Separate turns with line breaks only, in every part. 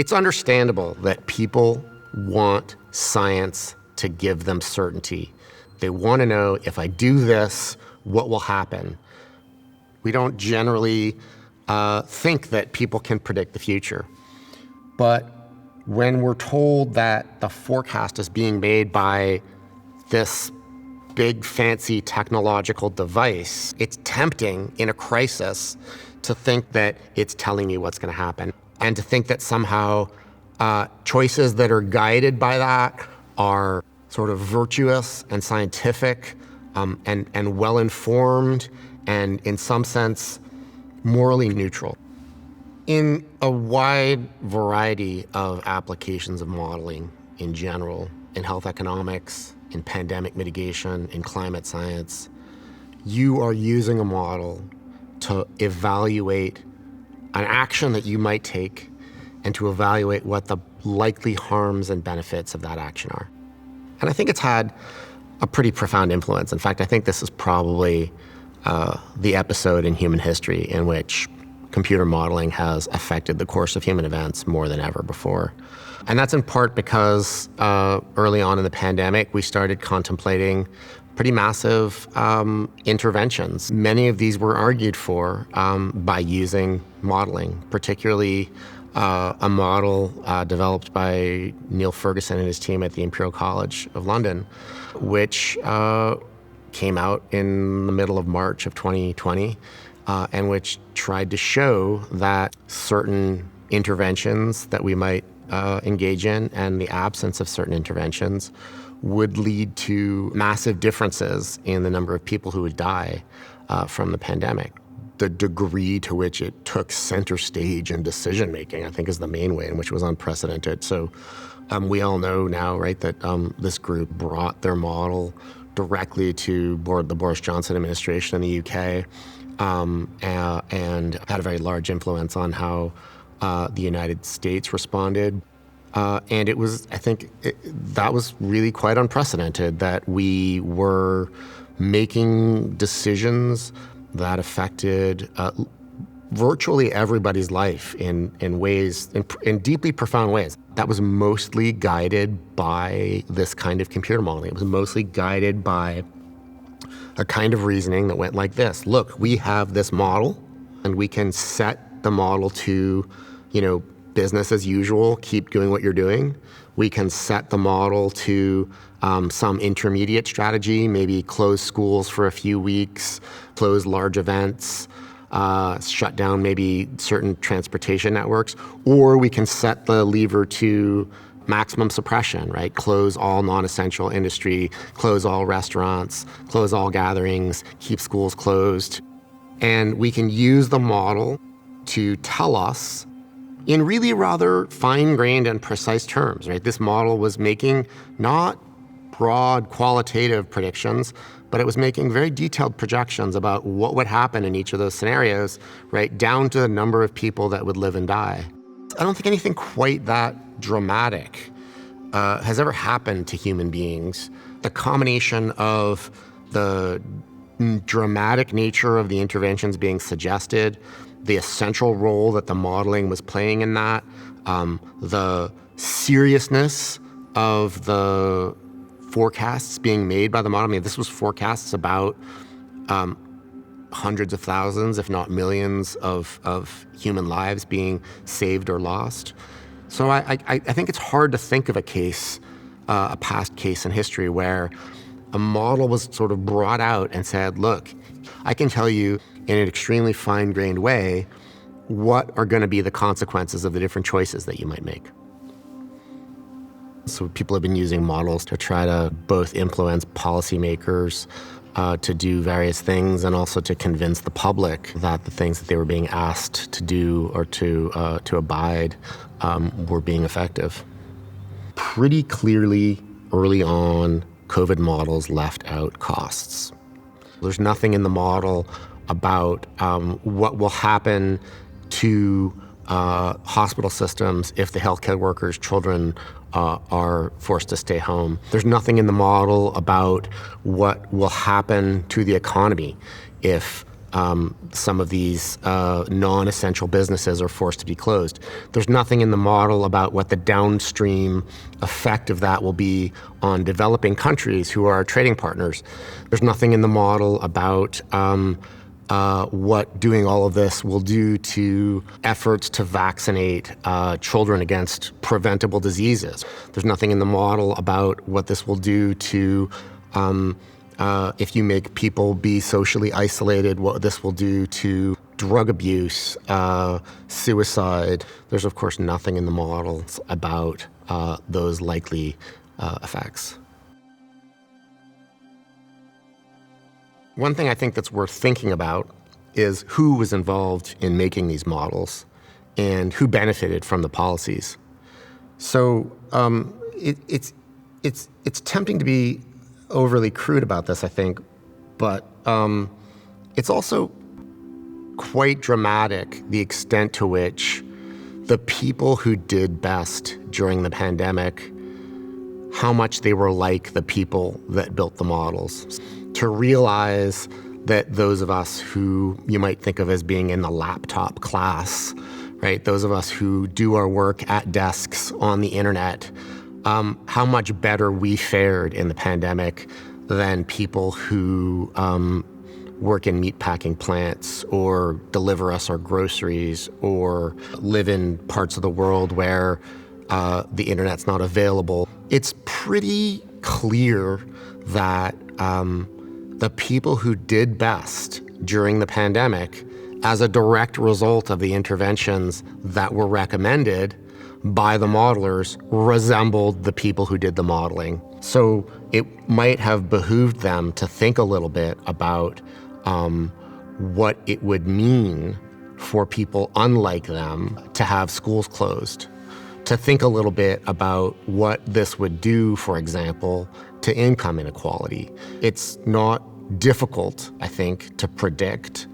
It's understandable that people want science to give them certainty. They want to know, if I do this, what will happen? We don't generally think that people can predict the future. But when we're told that the forecast is being made by this big, fancy technological device, it's tempting in a crisis to think that it's telling you what's going to happen, and to think that somehow choices that are guided by that are sort of virtuous and scientific and well-informed and, in some sense, morally neutral. In a wide variety of applications of modeling in general, in health economics, in pandemic mitigation, in climate science, you are using a model to evaluate an action that you might take and to evaluate what the likely harms and benefits of that action are. And I think it's had a pretty profound influence. In fact, I think this is probably the episode in human history in which computer modeling has affected the course of human events more than ever before. And that's in part because early on in the pandemic, we started contemplating pretty massive interventions. Many of these were argued for by using modeling, particularly a model developed by Neil Ferguson and his team at the Imperial College of London, which came out in the middle of March of 2020, and which tried to show that certain interventions that we might engage in and the absence of certain interventions would lead to massive differences in the number of people who would die from the pandemic. The degree to which it took center stage in decision making, I think, is the main way in which it was unprecedented. So we all know now, right, that this group brought their model directly to the Boris Johnson administration in the UK and had a very large influence on how the United States responded. And it was, I think, that was really quite unprecedented, that we were making decisions that affected virtually everybody's life in ways, in deeply profound ways. That was mostly guided by this kind of computer modeling. It was mostly guided by a kind of reasoning that went like this. Look, we have this model, and we can set the model to, business as usual, keep doing what you're doing. We can set the model to some intermediate strategy, maybe close schools for a few weeks, close large events, shut down maybe certain transportation networks, or we can set the lever to maximum suppression, right? Close all non-essential industry, close all restaurants, close all gatherings, keep schools closed. And we can use the model to tell us in really rather fine-grained and precise terms, right? This model was making not broad qualitative predictions, but it was making very detailed projections about what would happen in each of those scenarios, right, down to the number of people that would live and die. I don't think anything quite that dramatic has ever happened to human beings. The combination of the dramatic nature of the interventions being suggested, the essential role that the modeling was playing in that, the seriousness of the forecasts being made by the model. I mean, this was forecasts about hundreds of thousands, if not millions, of human lives being saved or lost. So I think it's hard to think of a case, a past case in history, where a model was sort of brought out and said, look, I can tell you in an extremely fine-grained way what are going to be the consequences of the different choices that you might make. So people have been using models to try to both influence policymakers to do various things, and also to convince the public that the things that they were being asked to do or to abide were being effective. Pretty clearly, early on, COVID models left out costs. There's nothing in the model about what will happen to hospital systems if the healthcare workers' children are forced to stay home. There's nothing in the model about what will happen to the economy if some of these non-essential businesses are forced to be closed. There's nothing in the model about what the downstream effect of that will be on developing countries who are our trading partners. There's nothing in the model about what doing all of this will do to efforts to vaccinate children against preventable diseases. There's nothing in the model about what this will do to if you make people be socially isolated, what this will do to drug abuse, suicide. There's, of course, nothing in the models about those likely effects. One thing I think that's worth thinking about is who was involved in making these models and who benefited from the policies. So it's tempting to be overly crude about this, I think, but it's also quite dramatic the extent to which the people who did best during the pandemic, how much they were like the people that built the models. To realize that those of us who you might think of as being in the laptop class, right? Those of us who do our work at desks on the internet, how much better we fared in the pandemic than people who work in meatpacking plants or deliver us our groceries or live in parts of the world where the internet's not available. It's pretty clear that the people who did best during the pandemic, as a direct result of the interventions that were recommended by the modelers, resembled the people who did the modeling. So it might have behooved them to think a little bit about what it would mean for people unlike them to have schools closed, to think a little bit about what this would do, for example, to income inequality. It's not difficult, I think, to predict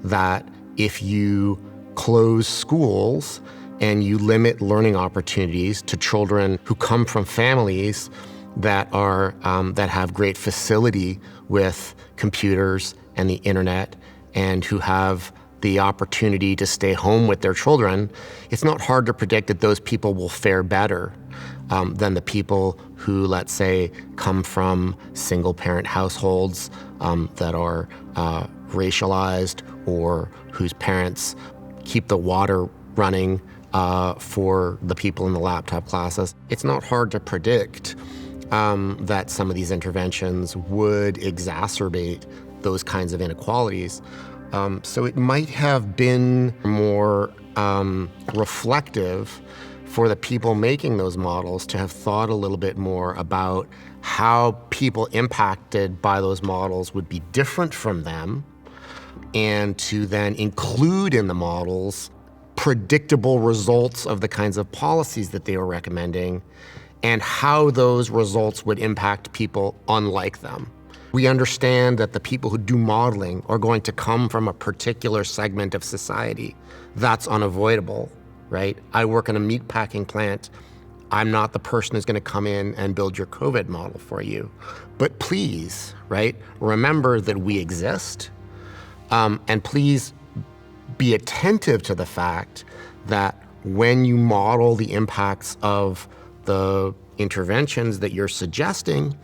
that if you close schools and you limit learning opportunities to children who come from families that are that have great facility with computers and the internet and who have the opportunity to stay home with their children, it's not hard to predict that those people will fare better than the people who, let's say, come from single-parent households that are racialized or whose parents keep the water running for the people in the laptop classes. It's not hard to predict that some of these interventions would exacerbate those kinds of inequalities. So it might have been more reflective for the people making those models to have thought a little bit more about how people impacted by those models would be different from them, and to then include in the models predictable results of the kinds of policies that they were recommending and how those results would impact people unlike them. We understand that the people who do modeling are going to come from a particular segment of society. That's unavoidable, right? I work in a meatpacking plant. I'm not the person who's going to come in and build your COVID model for you. But please, right, remember that we exist. And please be attentive to the fact that when you model the impacts of the interventions that you're suggesting,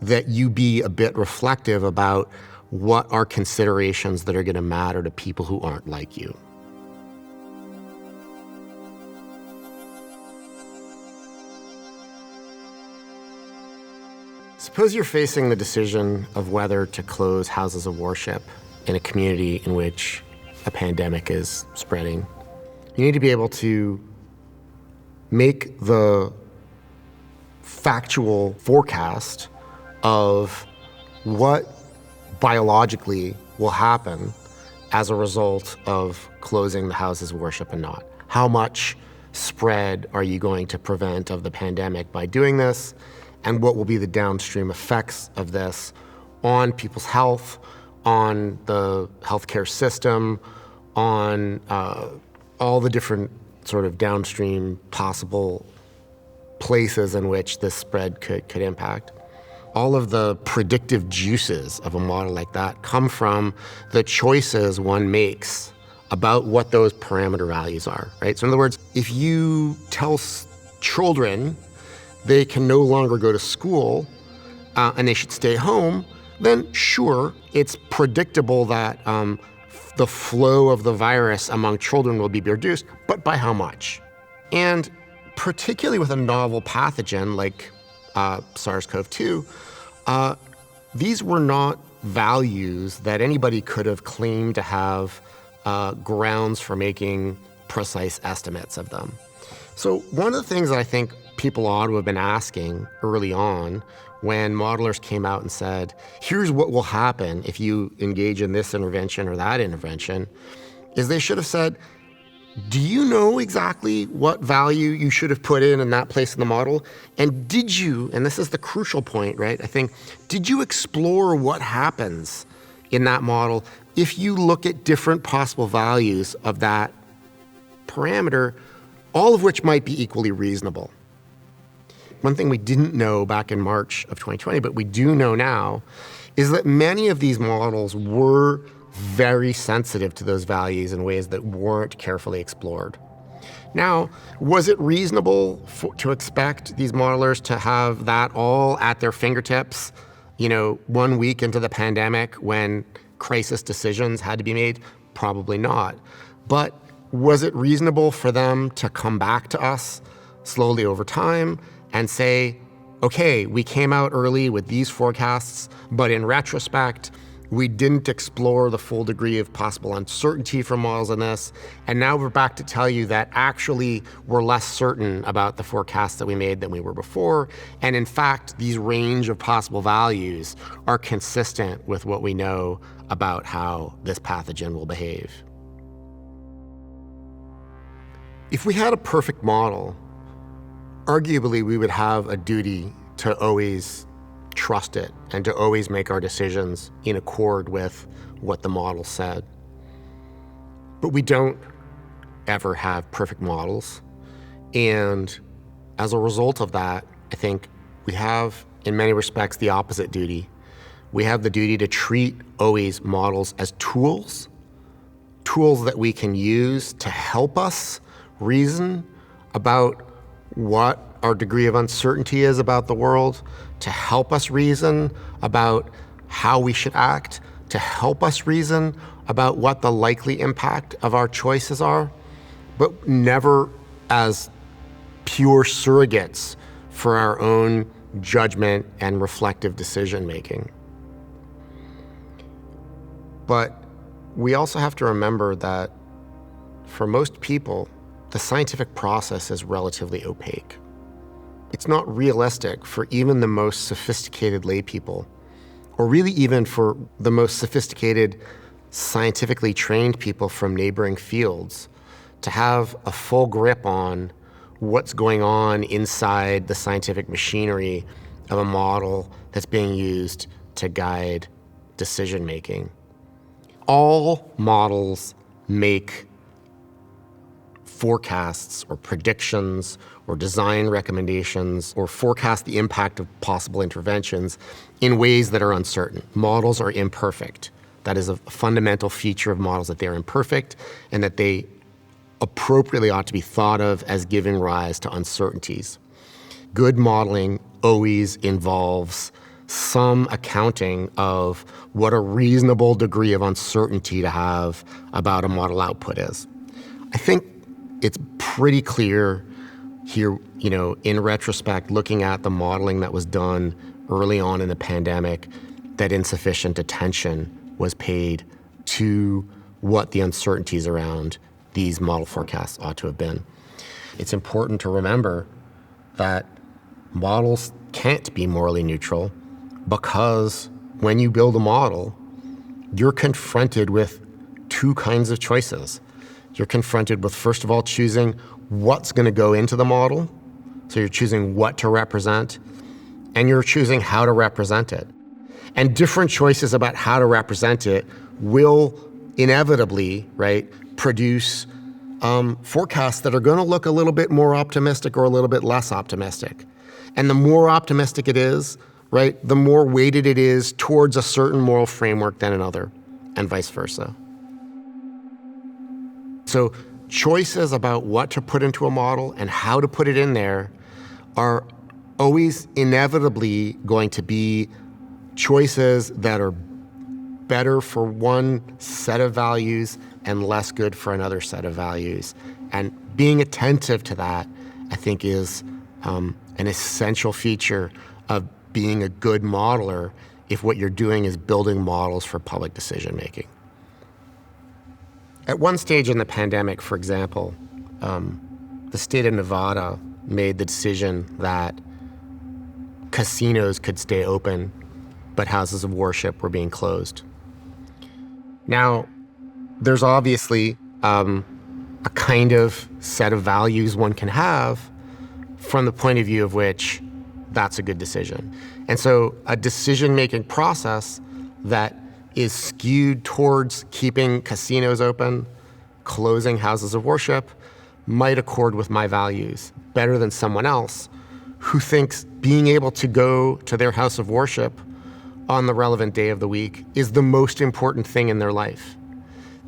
that you be a bit reflective about what are considerations that are going to matter to people who aren't like you. Suppose you're facing the decision of whether to close houses of worship in a community in which a pandemic is spreading. You need to be able to make the factual forecast of what biologically will happen as a result of closing the houses of worship and not. How much spread are you going to prevent of the pandemic by doing this? And what will be the downstream effects of this on people's health, on the healthcare system, on all the different sort of downstream possible places in which this spread could impact. all of the predictive juices of a model like that come from the choices one makes about what those parameter values are, right? So in other words, if you tell children they can no longer go to school and they should stay home, then sure, it's predictable that the flow of the virus among children will be reduced, but by how much? And particularly with a novel pathogen like SARS-CoV-2, these were not values that anybody could have claimed to have grounds for making precise estimates of them. So one of the things that I think people ought to have been asking early on when modelers came out and said, here's what will happen if you engage in this intervention or that intervention, is they should have said, do you know exactly what value you should have put in that place in the model? And did you, and this is the crucial point, right? I think, did you explore what happens in that model if you look at different possible values of that parameter, all of which might be equally reasonable? One thing we didn't know back in March of 2020, but we do know now, is that many of these models were very sensitive to those values in ways that weren't carefully explored. Now, was it reasonable to expect these modelers to have that all at their fingertips, 1 week into the pandemic when crisis decisions had to be made? Probably not. But was it reasonable for them to come back to us slowly over time and say, okay, we came out early with these forecasts, but in retrospect, we didn't explore the full degree of possible uncertainty for models in this, and now we're back to tell you that actually we're less certain about the forecasts that we made than we were before, and in fact, these range of possible values are consistent with what we know about how this pathogen will behave. If we had a perfect model, arguably we would have a duty to always trust it and to always make our decisions in accord with what the model said. But we don't ever have perfect models. And as a result of that, I think we have, in many respects, the opposite duty. We have the duty to treat always models as tools that we can use to help us reason about what our degree of uncertainty is about the world, to help us reason about how we should act, to help us reason about what the likely impact of our choices are, but never as pure surrogates for our own judgment and reflective decision making. But we also have to remember that for most people, the scientific process is relatively opaque. It's not realistic for even the most sophisticated lay people, or really even for the most sophisticated, scientifically trained people from neighboring fields, to have a full grip on what's going on inside the scientific machinery of a model that's being used to guide decision making. All models make forecasts or predictions or design recommendations or forecast the impact of possible interventions in ways that are uncertain. Models are imperfect. That is a fundamental feature of models, that they're imperfect and that they appropriately ought to be thought of as giving rise to uncertainties. Good modeling always involves some accounting of what a reasonable degree of uncertainty to have about a model output is. I think it's pretty clear here, in retrospect, looking at the modeling that was done early on in the pandemic, that insufficient attention was paid to what the uncertainties around these model forecasts ought to have been. It's important to remember that models can't be morally neutral, because when you build a model, you're confronted with two kinds of choices. You're confronted with, first of all, choosing what's going to go into the model. So you're choosing what to represent, and you're choosing how to represent it. And different choices about how to represent it will inevitably, produce forecasts that are going to look a little bit more optimistic or a little bit less optimistic. And the more optimistic it is, right, the more weighted it is towards a certain moral framework than another, and vice versa. So choices about what to put into a model and how to put it in there are always inevitably going to be choices that are better for one set of values and less good for another set of values. And being attentive to that, I think, is an essential feature of being a good modeler if what you're doing is building models for public decision making. At one stage in the pandemic, for example, the state of Nevada made the decision that casinos could stay open, but houses of worship were being closed. Now, there's obviously a kind of set of values one can have from the point of view of which that's a good decision. And so a decision-making process that is skewed towards keeping casinos open, closing houses of worship, might accord with my values better than someone else who thinks being able to go to their house of worship on the relevant day of the week is the most important thing in their life.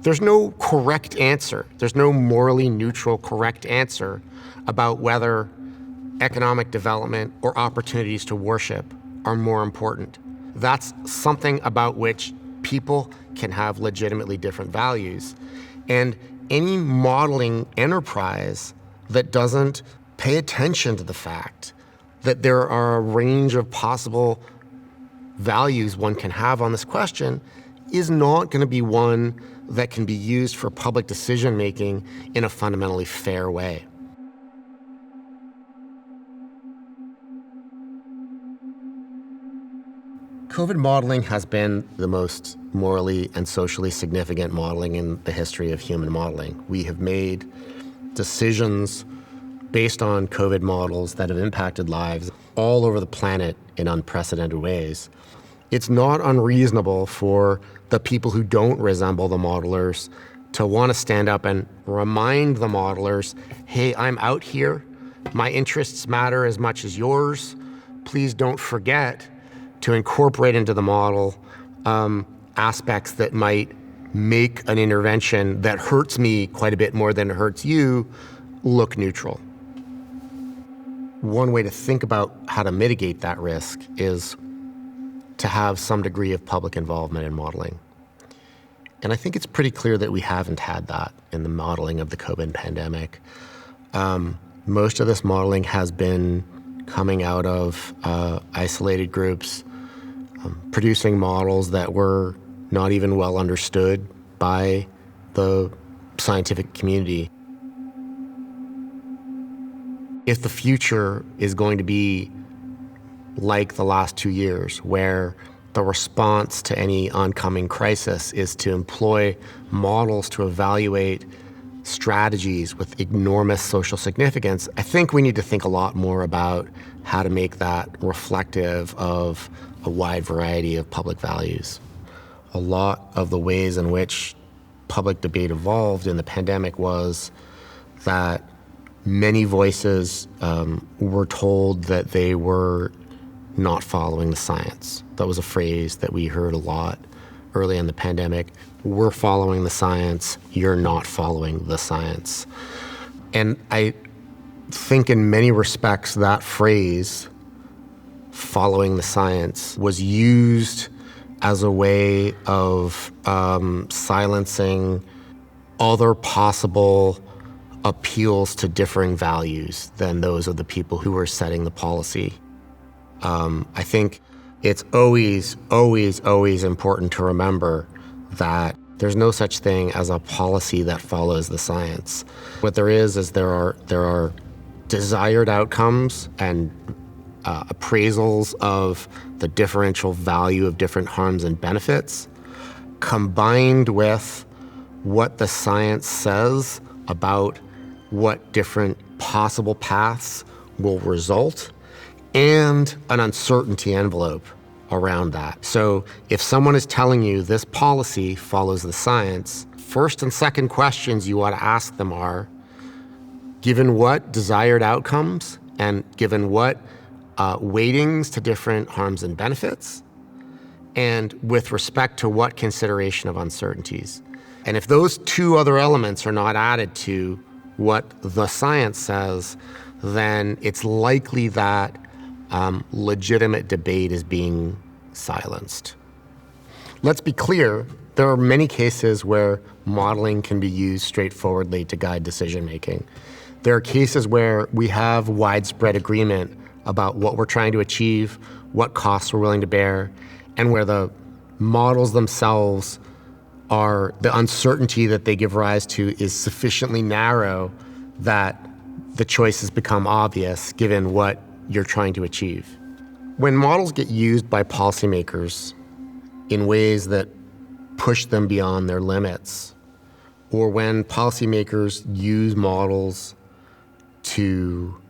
There's no correct answer. There's no morally neutral correct answer about whether economic development or opportunities to worship are more important. That's something about which people can have legitimately different values. And any modeling enterprise that doesn't pay attention to the fact that there are a range of possible values one can have on this question is not going to be one that can be used for public decision making in a fundamentally fair way. COVID modeling has been the most morally and socially significant modeling in the history of human modeling. We have made decisions based on COVID models that have impacted lives all over the planet in unprecedented ways. It's not unreasonable for the people who don't resemble the modelers to want to stand up and remind the modelers, hey, I'm out here. My interests matter as much as yours. Please don't forget to incorporate into the model aspects that might make an intervention that hurts me quite a bit more than it hurts you look neutral. One way to think about how to mitigate that risk is to have some degree of public involvement in modeling. And I think it's pretty clear that we haven't had that in the modeling of the COVID pandemic. Most of this modeling has been coming out of isolated groups, producing models that were not even well understood by the scientific community. If the future is going to be like the last 2 years, where the response to any oncoming crisis is to employ models to evaluate strategies with enormous social significance, I think we need to think a lot more about how to make that reflective of a wide variety of public values. A lot of the ways in which public debate evolved in the pandemic was that many voices were told that they were not following the science. That was a phrase that we heard a lot early in the pandemic. We're following the science, you're not following the science. And I think in many respects that phrase, following the science, was used as a way of silencing other possible appeals to differing values than those of the people who were setting the policy. I think it's always important to remember that there's no such thing as a policy that follows the science. What there is there are desired outcomes and appraisals of the differential value of different harms and benefits, combined with what the science says about what different possible paths will result, and an uncertainty envelope around that. So if someone is telling you this policy follows the science, first and second questions you ought to ask them are, given what desired outcomes and given what weightings to different harms and benefits, and with respect to what consideration of uncertainties. And if those two other elements are not added to what the science says, then it's likely that legitimate debate is being silenced. Let's be clear, there are many cases where modeling can be used straightforwardly to guide decision-making. There are cases where we have widespread agreement about what we're trying to achieve, what costs we're willing to bear, and where the models themselves are, the uncertainty that they give rise to is sufficiently narrow that the choices become obvious given what you're trying to achieve. When models get used by policymakers in ways that push them beyond their limits, or when policymakers use models to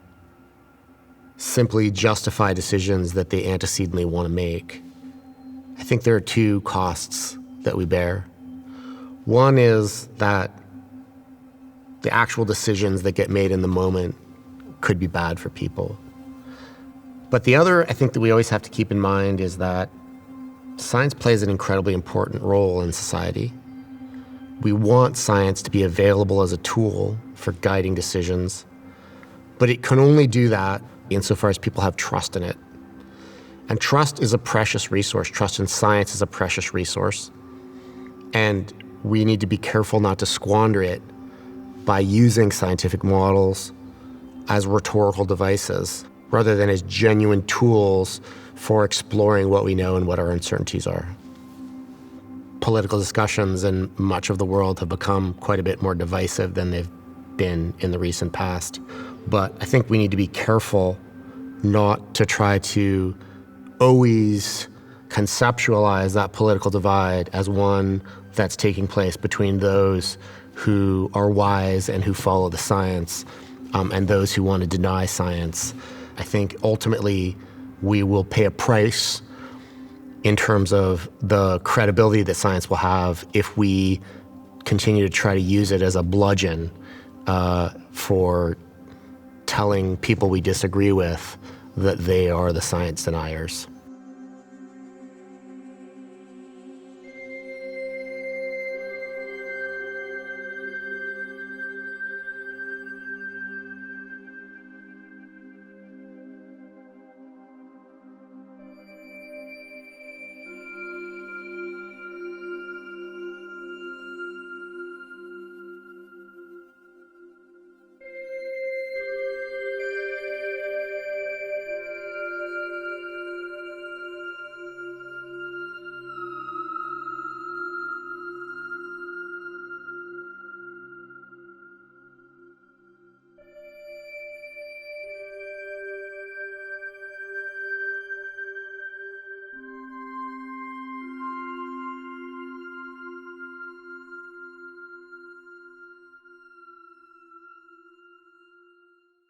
simply justify decisions that they antecedently want to make, I think there are two costs that we bear. One is that the actual decisions that get made in the moment could be bad for people. But the other, I think, that we always have to keep in mind is that science plays an incredibly important role in society. We want science to be available as a tool for guiding decisions, but it can only do that insofar as people have trust in it. And trust is a precious resource. Trust in science is a precious resource. And we need to be careful not to squander it by using scientific models as rhetorical devices rather than as genuine tools for exploring what we know and what our uncertainties are. Political discussions in much of the world have become quite a bit more divisive than they've been in the recent past. But I think we need to be careful not to try to always conceptualize that political divide as one that's taking place between those who are wise and who follow the science and those who want to deny science. I think ultimately we will pay a price in terms of the credibility that science will have if we continue to try to use it as a bludgeon for telling people we disagree with that they are the science deniers.